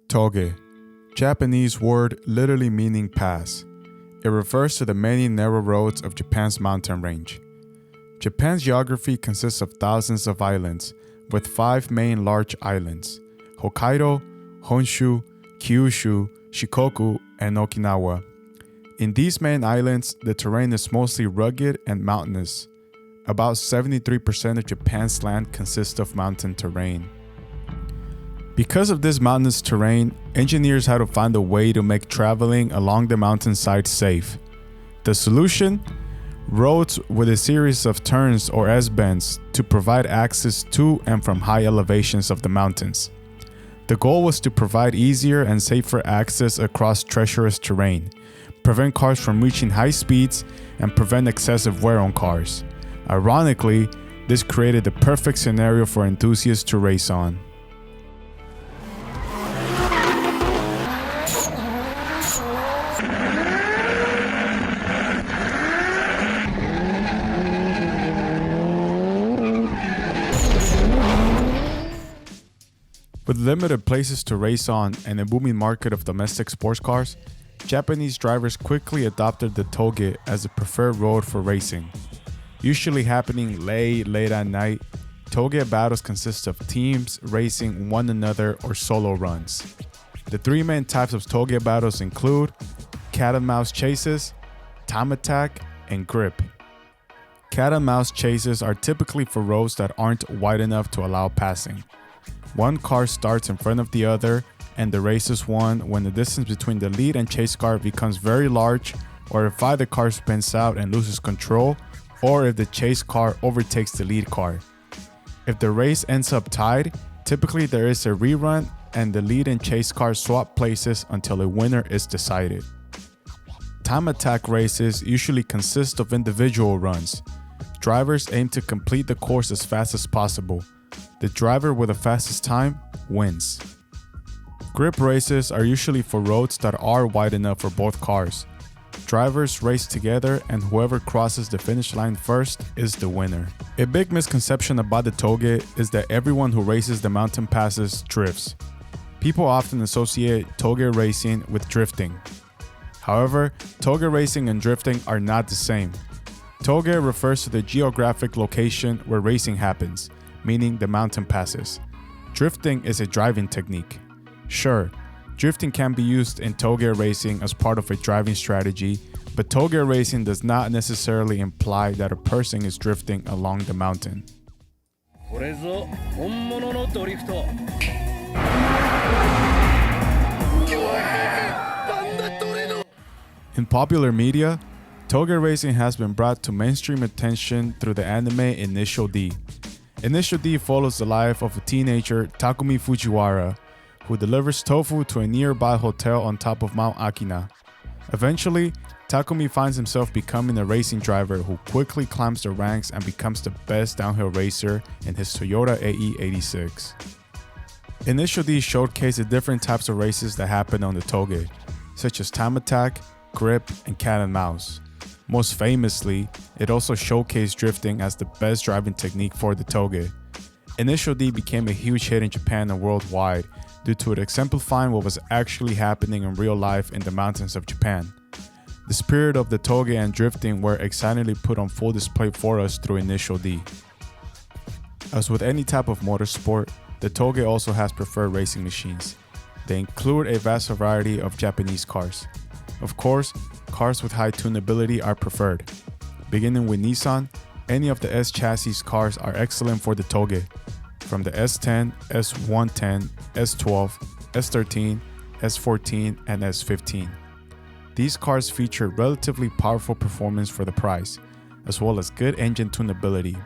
Touge, Japanese word literally meaning pass. It refers to the many narrow roads of Japan's mountain range. Japan's geography consists of thousands of islands, with 5 main large islands: Hokkaido, Honshu, Kyushu, Shikoku, and Okinawa. In these main islands, the terrain is mostly rugged and mountainous. About 73% of Japan's land consists of mountain terrain. Because of this mountainous terrain, engineers had to find a way to make traveling along the mountainside safe. The solution? Roads with a series of turns or S-bends to provide access to and from high elevations of the mountains. The goal was to provide easier and safer access across treacherous terrain, prevent cars from reaching high speeds, and prevent excessive wear on cars. Ironically, this created the perfect scenario for enthusiasts to race on. With limited places to race on and a booming market of domestic sports cars, Japanese drivers quickly adopted the Touge as the preferred road for racing. Usually happening late at night, Touge battles consist of teams racing one another or solo runs. The 3 main types of Touge battles include cat and mouse chases, time attack, and grip. Cat and mouse chases are typically for roads that aren't wide enough to allow passing. One car starts in front of the other, and the race is won when the distance between the lead and chase car becomes very large, or if either car spins out and loses control, or if the chase car overtakes the lead car. If the race ends up tied, typically there is a rerun and the lead and chase cars swap places until a winner is decided. Time attack races usually consist of individual runs. Drivers aim to complete the course as fast as possible. The driver with the fastest time wins. Grip races are usually for roads that are wide enough for both cars. Drivers race together and whoever crosses the finish line first is the winner. A big misconception about the Touge is that everyone who races the mountain passes drifts. People often associate Touge racing with drifting. However, Touge racing and drifting are not the same. Touge refers to the geographic location where racing happens, meaning the mountain passes. Drifting is a driving technique. Sure, drifting can be used in Touge racing as part of a driving strategy, but Touge racing does not necessarily imply that a person is drifting along the mountain. In popular media, Touge racing has been brought to mainstream attention through the anime Initial D. Initial D follows the life of a teenager, Takumi Fujiwara, who delivers tofu to a nearby hotel on top of Mount Akina. Eventually, Takumi finds himself becoming a racing driver who quickly climbs the ranks and becomes the best downhill racer in his Toyota Ae86. Initial D showcased the different types of races that happen on the Touge, such as time attack, grip, and cat and mouse. Most famously, it also showcased drifting as the best driving technique for the Touge. Initial D became a huge hit in Japan and worldwide due to it exemplifying what was actually happening in real life in the mountains of Japan. The spirit of the Touge and drifting were excitingly put on full display for us through Initial D. As with any type of motorsport, the Touge also has preferred racing machines. They include a vast variety of Japanese cars. Of course, cars with high tunability are preferred. Beginning with Nissan, any of the S chassis cars are excellent for the Touge, from the S10, S110, S12, S13, S14, and S15. These cars feature relatively powerful performance for the price, as well as good engine tunability.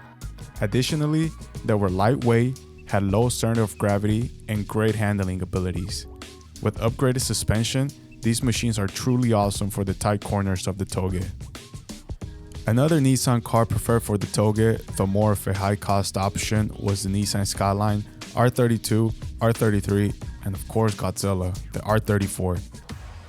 Additionally, they were lightweight, had low center of gravity, and great handling abilities. With upgraded suspension, these machines are truly awesome for the tight corners of the Touge. Another Nissan car preferred for the Touge, though more of a high-cost option, was the Nissan Skyline, R32, R33, and of course Godzilla, the R34.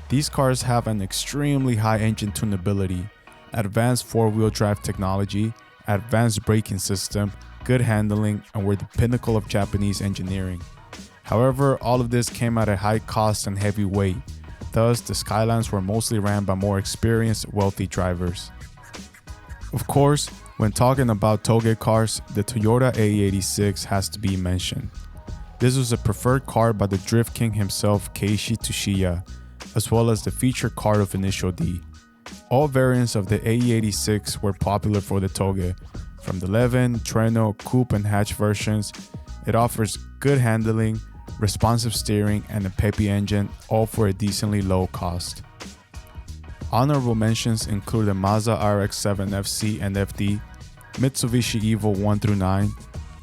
These cars have an extremely high engine tunability, advanced four-wheel drive technology, advanced braking system, good handling, and were the pinnacle of Japanese engineering. However, all of this came at a high cost and heavy weight, thus the Skylines were mostly ran by more experienced, wealthy drivers. Of course, when talking about Touge cars, the Toyota Ae86 has to be mentioned. This was a preferred car by the Drift King himself, Keiichi Tsuchiya, as well as the featured car of Initial D. All variants of the Ae86 were popular for the Touge. From the Levin, Treno, Coupe and Hatch versions, it offers good handling, responsive steering and a peppy engine, all for a decently low cost. Honorable mentions include the Mazda RX-7 FC and FD, Mitsubishi Evo 1-9,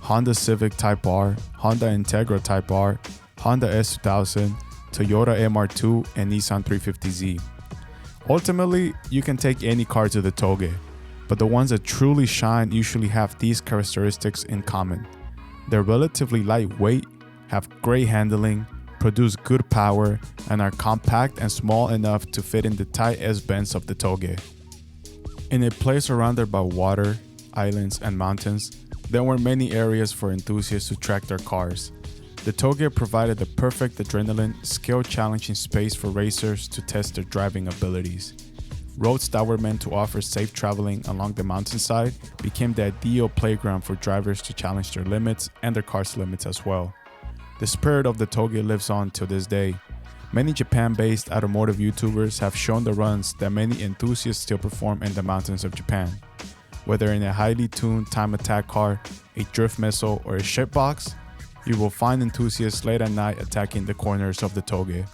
Honda Civic Type R, Honda Integra Type R, Honda S2000, Toyota MR2 and Nissan 350Z. Ultimately, you can take any car to the Touge, but the ones that truly shine usually have these characteristics in common. They're relatively lightweight, have great handling, produce good power, and are compact and small enough to fit in the tight S-bends of the Touge. In a place surrounded by water, islands, and mountains, there were many areas for enthusiasts to track their cars. The Touge provided the perfect adrenaline, skill-challenging space for racers to test their driving abilities. Roads that were meant to offer safe traveling along the mountainside became the ideal playground for drivers to challenge their limits and their car's limits as well. The spirit of the Touge lives on to this day. Many Japan-based automotive YouTubers have shown the runs that many enthusiasts still perform in the mountains of Japan. Whether in a highly tuned time attack car, a drift missile, or a shipbox, you will find enthusiasts late at night attacking the corners of the Touge.